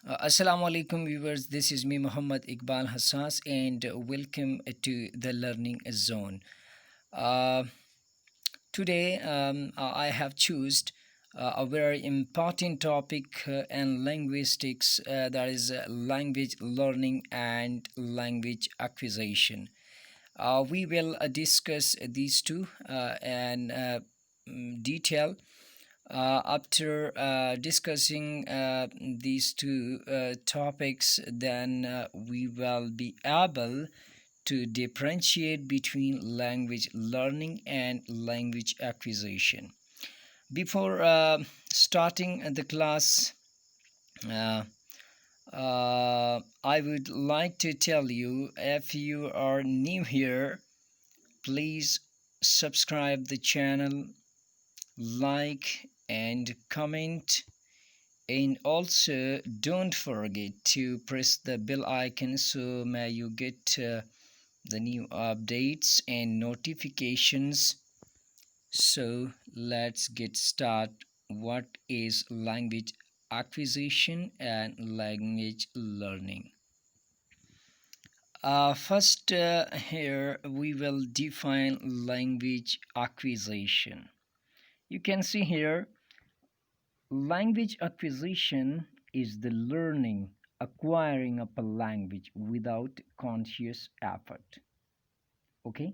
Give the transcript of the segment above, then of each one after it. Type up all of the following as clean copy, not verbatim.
Assalamu alaikum viewers, this is me Muhammad Iqbal Hassas and welcome to the Learning Zone. Uh, Today I have chosen a very important topic in linguistics, that is language learning and language acquisition. We will discuss these two in detail. After discussing these two topics, then we will be able to differentiate between language learning and language acquisition. Before starting the class, uh, I would like to tell you, if you are new here, please subscribe the channel, like and comment, and also don't forget to press the bell icon so may you get the new updates and notifications. So let's get started. What is language acquisition and language learning? First, here we will define language acquisition. You can see here, language acquisition is the learning, acquiring of a language without conscious effort. Okay,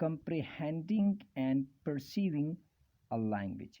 comprehending and perceiving a language.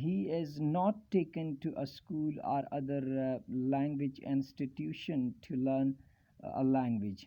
he is not taken to a school or other language institution to learn a language.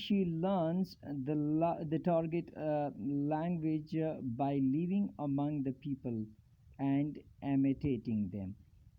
She learns the target language by living among the people and imitating them.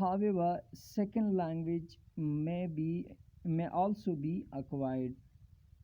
however second language may also be acquired.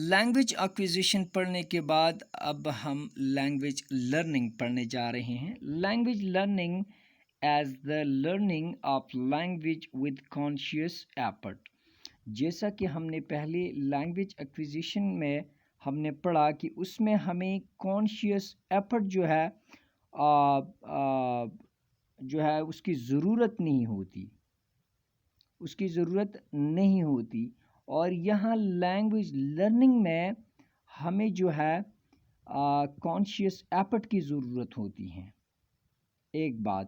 Language acquisition پڑھنے کے بعد اب ہم language learning پڑھنے جا رہے ہیں. Language learning as the learning of language with conscious effort. جیسا کہ ہم نے پہلے لینگویج ایکوزیشن میں ہم نے پڑھا کہ اس میں ہمیں کانشیس ایفرٹ جو ہے اس کی ضرورت نہیں ہوتی اور یہاں لینگویج لرننگ میں ہمیں جو ہے کانشیس ایفرٹ کی ضرورت ہوتی ہے. ایک بات.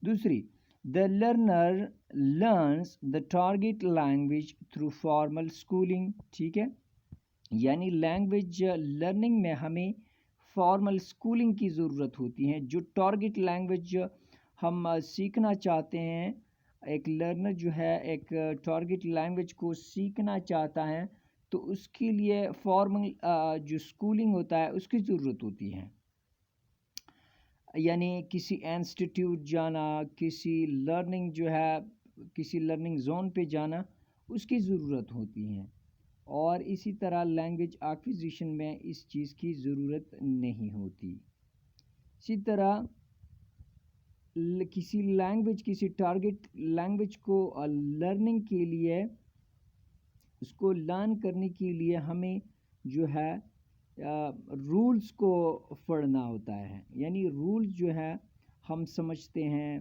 دوسری, the learner learns the target language through formal schooling. ٹھیک ہے, یعنی لینگویج لرننگ میں ہمیں فارمل اسکولنگ کی ضرورت ہوتی ہے. جو ٹارگیٹ لینگویج ہم سیکھنا چاہتے ہیں, ایک لرنر جو ہے ایک ٹارگیٹ لینگویج کو سیکھنا چاہتا ہے تو اس کے لیے فارمل جو اسکولنگ ہوتا ہے اس کی ضرورت ہوتی ہے. یعنی کسی انسٹیٹیوٹ جانا, کسی لرننگ زون پہ جانا, اس کی ضرورت ہوتی ہے. اور اسی طرح لینگویج ایکوزیشن میں اس چیز کی ضرورت نہیں ہوتی. اسی طرح کسی ٹارگیٹ لینگویج کو لرننگ کے لیے, اس کو لرن کرنے کے لیے ہمیں جو ہے رولز کو پڑھنا ہوتا ہے. یعنی رولز جو ہے ہم سمجھتے ہیں,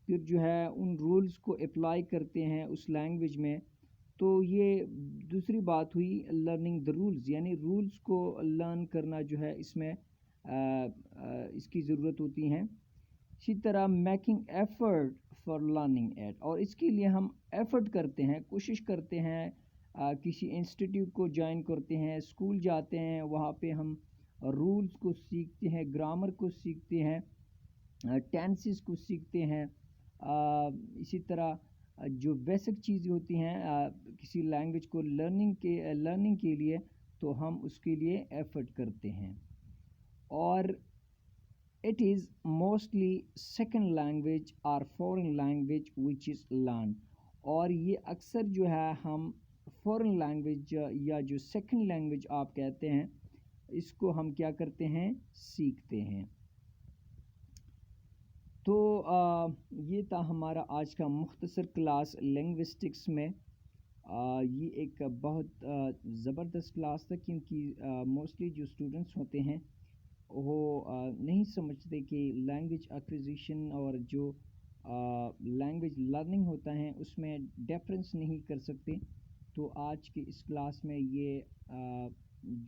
پھر جو ہے ان رولز کو اپلائی کرتے ہیں اس لینگویج میں. تو یہ دوسری بات ہوئی لرننگ دا رولز, یعنی رولز کو لرن کرنا جو ہے اس میں اس کی ضرورت ہوتی ہے. اسی طرح میکنگ ایفرٹ فار لرننگ ایٹ, اور اس کے لیے ہم ایفرٹ کرتے ہیں, کوشش کرتے ہیں, کسی انسٹیٹیوٹ کو جوائن کرتے ہیں, اسکول جاتے ہیں, وہاں پہ ہم رولز کو سیکھتے ہیں, گرامر کو سیکھتے ہیں, ٹینسز کو سیکھتے ہیں. اسی طرح جو بیسک چیزیں ہوتی ہیں کسی لینگویج کو لرننگ کے لیے, تو ہم اس کے لیے ایفرٹ کرتے ہیں. اور it is mostly second language or foreign language which is learned, اور یہ اکثر جو ہے ہم فورن لینگویج یا جو سیکنڈ لینگویج آپ کہتے ہیں اس کو ہم کیا کرتے ہیں, سیکھتے ہیں. تو یہ تھا ہمارا آج کا مختصر کلاس لنگوسٹکس میں. یہ ایک بہت زبردست کلاس تھا, کیونکہ موسٹلی جو اسٹوڈنٹس ہوتے ہیں وہ نہیں سمجھتے کہ لینگویج ایکوزیشن اور جو لینگویج لرننگ ہوتا ہے اس میں ڈفرینس نہیں کر سکتے. تو آج کی اس کلاس میں یہ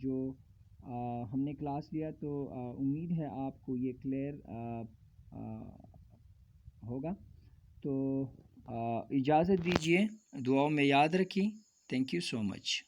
جو ہم نے کلاس لیا, تو امید ہے آپ کو یہ کلیئر ہوگا. تو اجازت دیجیے, دعاؤں میں یاد رکھیں. Thank you so much.